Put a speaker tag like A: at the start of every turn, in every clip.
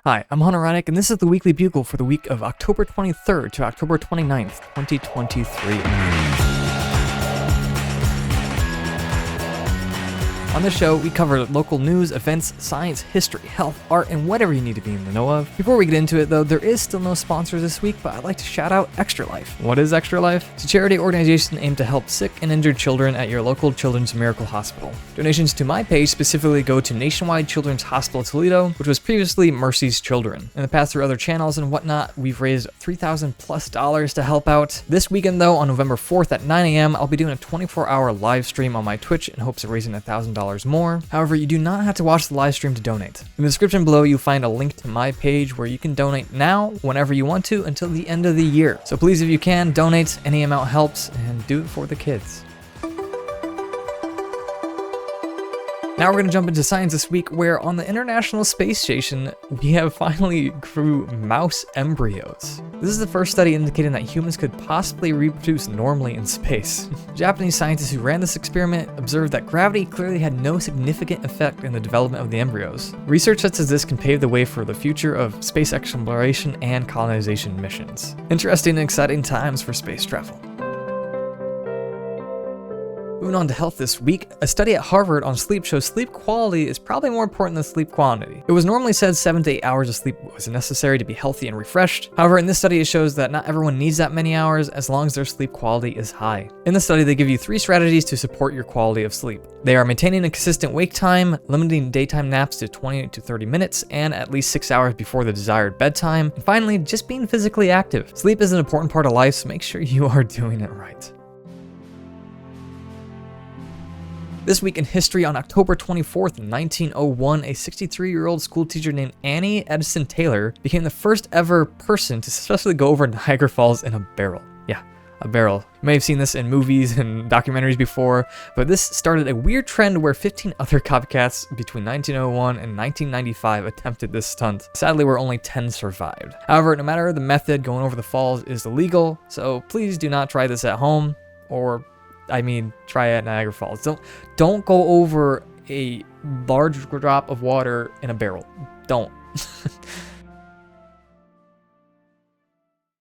A: Hi, I'm Hunter.reineck, and this is the Weekly Bugle for the week of October 23rd to October 29th, 2023. On this show, we cover local news, events, science, history, health, art, and whatever you need to be in the know of. Before we get into it, though, there is still no sponsors this week, but I'd like to shout out Extra Life. What is Extra Life? It's a charity organization aimed to help sick and injured children at your local Children's Miracle Hospital. Donations to my page specifically go to Nationwide Children's Hospital Toledo, which was previously Mercy's Children. In the past, through other channels and whatnot, we've raised $3,000+ to help out. This weekend, though, on November 4th at 9 a.m., I'll be doing a 24-hour live stream on my Twitch in hopes of raising $1,000 more. However, you do not have to watch the live stream to donate. In the description below, you'll find a link to my page where you can donate now, whenever you want to, until the end of the year. So please, if you can, donate. Any amount helps, and do it for the kids. Now we're going to jump into science this week, where on the International Space Station, we have finally grew mouse embryos. This is the first study indicating that humans could possibly reproduce normally in space. Japanese scientists who ran this experiment observed that gravity clearly had no significant effect in the development of the embryos. Research such as this can pave the way for the future of space exploration and colonization missions. Interesting and exciting times for space travel. Moving on to health this week, a study at Harvard on sleep shows sleep quality is probably more important than sleep quantity. It was normally said 7 to 8 hours of sleep was necessary to be healthy and refreshed. However, in this study, it shows that not everyone needs that many hours as long as their sleep quality is high. In the study, they give you 3 strategies to support your quality of sleep. They are maintaining a consistent wake time, limiting daytime naps to 20 to 30 minutes, and at least 6 hours before the desired bedtime. And finally, just being physically active. Sleep is an important part of life, so make sure you are doing it right. This week in history, on October 24th, 1901, a 63-year-old schoolteacher named Annie Edison Taylor became the first ever person to successfully go over Niagara Falls in a barrel. Yeah, a barrel. You may have seen this in movies and documentaries before, but this started a weird trend where 15 other copycats between 1901 and 1995 attempted this stunt. Sadly, where only 10 survived. However, no matter the method, going over the falls is illegal, so please do not try this at home, or try at Niagara Falls. Don't go over a large drop of water in a barrel. Don't.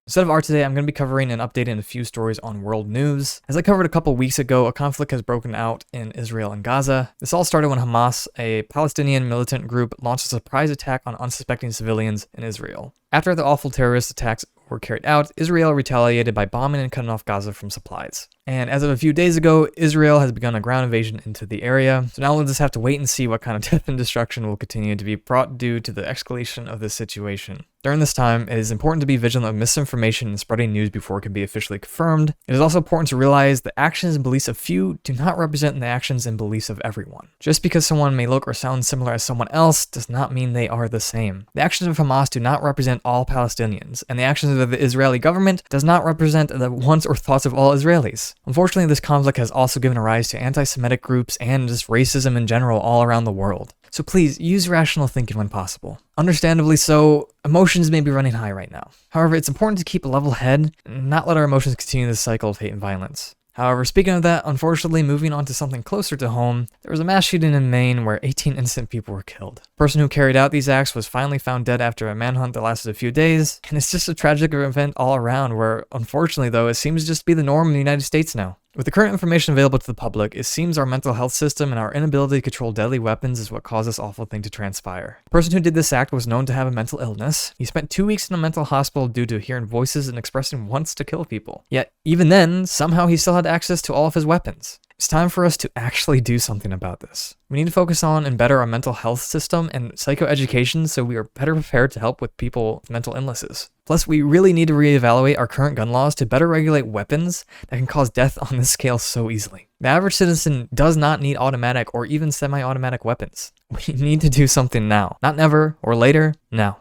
A: Instead of art today, I'm going to be covering and updating a few stories on world news. As I covered a couple weeks ago, a conflict has broken out in Israel and Gaza. This all started when Hamas, a Palestinian militant group, launched a surprise attack on unsuspecting civilians in Israel. After the awful terrorist attacks were carried out, Israel retaliated by bombing and cutting off Gaza from supplies. And as of a few days ago, Israel has begun a ground invasion into the area. So now we'll just have to wait and see what kind of death and destruction will continue to be brought due to the escalation of this situation. During this time, it is important to be vigilant of misinformation and spreading news before it can be officially confirmed. It is also important to realize the actions and beliefs of few do not represent the actions and beliefs of everyone. Just because someone may look or sound similar as someone else does not mean they are the same. The actions of Hamas do not represent all Palestinians, and the actions of the Israeli government does not represent the wants or thoughts of all Israelis. Unfortunately, this conflict has also given rise to anti-Semitic groups and just racism in general all around the world. So please, use rational thinking when possible. Understandably so, emotions may be running high right now. However, it's important to keep a level head and not let our emotions continue this cycle of hate and violence. However, speaking of that, unfortunately, moving on to something closer to home, there was a mass shooting in Maine where 18 innocent people were killed. The person who carried out these acts was finally found dead after a manhunt that lasted a few days, and it's just a tragic event all around where, unfortunately though, it seems to just be the norm in the United States now. With the current information available to the public, it seems our mental health system and our inability to control deadly weapons is what caused this awful thing to transpire. The person who did this act was known to have a mental illness. He spent 2 weeks in a mental hospital due to hearing voices and expressing wants to kill people. Yet, even then, somehow he still had access to all of his weapons. It's time for us to actually do something about this. We need to focus on and better our mental health system and psychoeducation so we are better prepared to help with people with mental illnesses. Plus, we really need to reevaluate our current gun laws to better regulate weapons that can cause death on this scale so easily. The average citizen does not need automatic or even semi-automatic weapons. We need to do something now. Not never or later, now.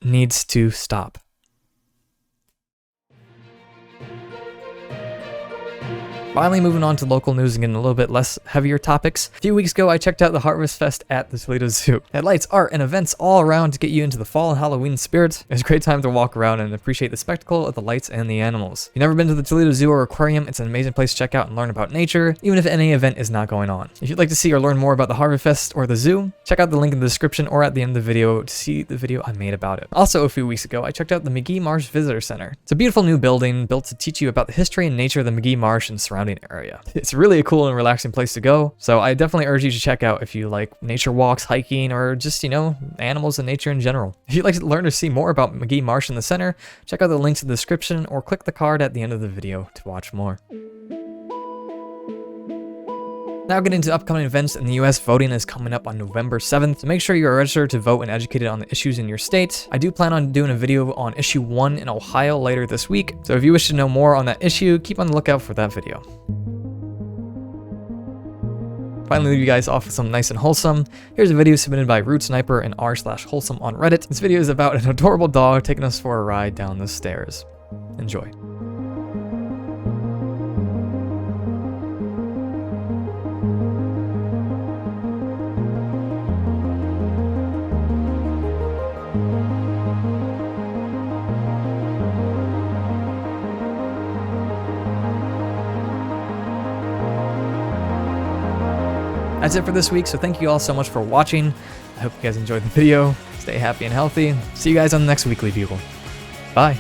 A: Needs to stop. Finally, moving on to local news and getting a little bit less heavier topics. A few weeks ago, I checked out the Harvest Fest at the Toledo Zoo. It had lights, art, and events all around to get you into the fall and Halloween spirit. It was a great time to walk around and appreciate the spectacle of the lights and the animals. If you've never been to the Toledo Zoo or Aquarium, it's an amazing place to check out and learn about nature, even if any event is not going on. If you'd like to see or learn more about the Harvest Fest or the zoo, check out the link in the description or at the end of the video to see the video I made about it. Also, a few weeks ago, I checked out the MAGEE Marsh Visitor Center. It's a beautiful new building built to teach you about the history and nature of the MAGEE Marsh and surrounding area. It's really a cool and relaxing place to go, so I definitely urge you to check out if you like nature walks, hiking, or just, animals and nature in general. If you'd like to learn or see more about MAGEE Marsh in the center, check out the links in the description or click the card at the end of the video to watch more. Now getting into upcoming events in the US, voting is coming up on November 7th, so make sure you are registered to vote and educated on the issues in your state. I do plan on doing a video on issue 1 in Ohio later this week, so if you wish to know more on that issue, keep on the lookout for that video. Finally, leave you guys off with something nice and wholesome. Here's a video submitted by Root Sniper and r/wholesome on Reddit. This video is about an adorable dog taking us for a ride down the stairs. Enjoy. That's it for this week, so thank you all so much for watching. I hope you guys enjoyed the video. Stay happy and healthy. See you guys on the next weekly Bugle. Bye.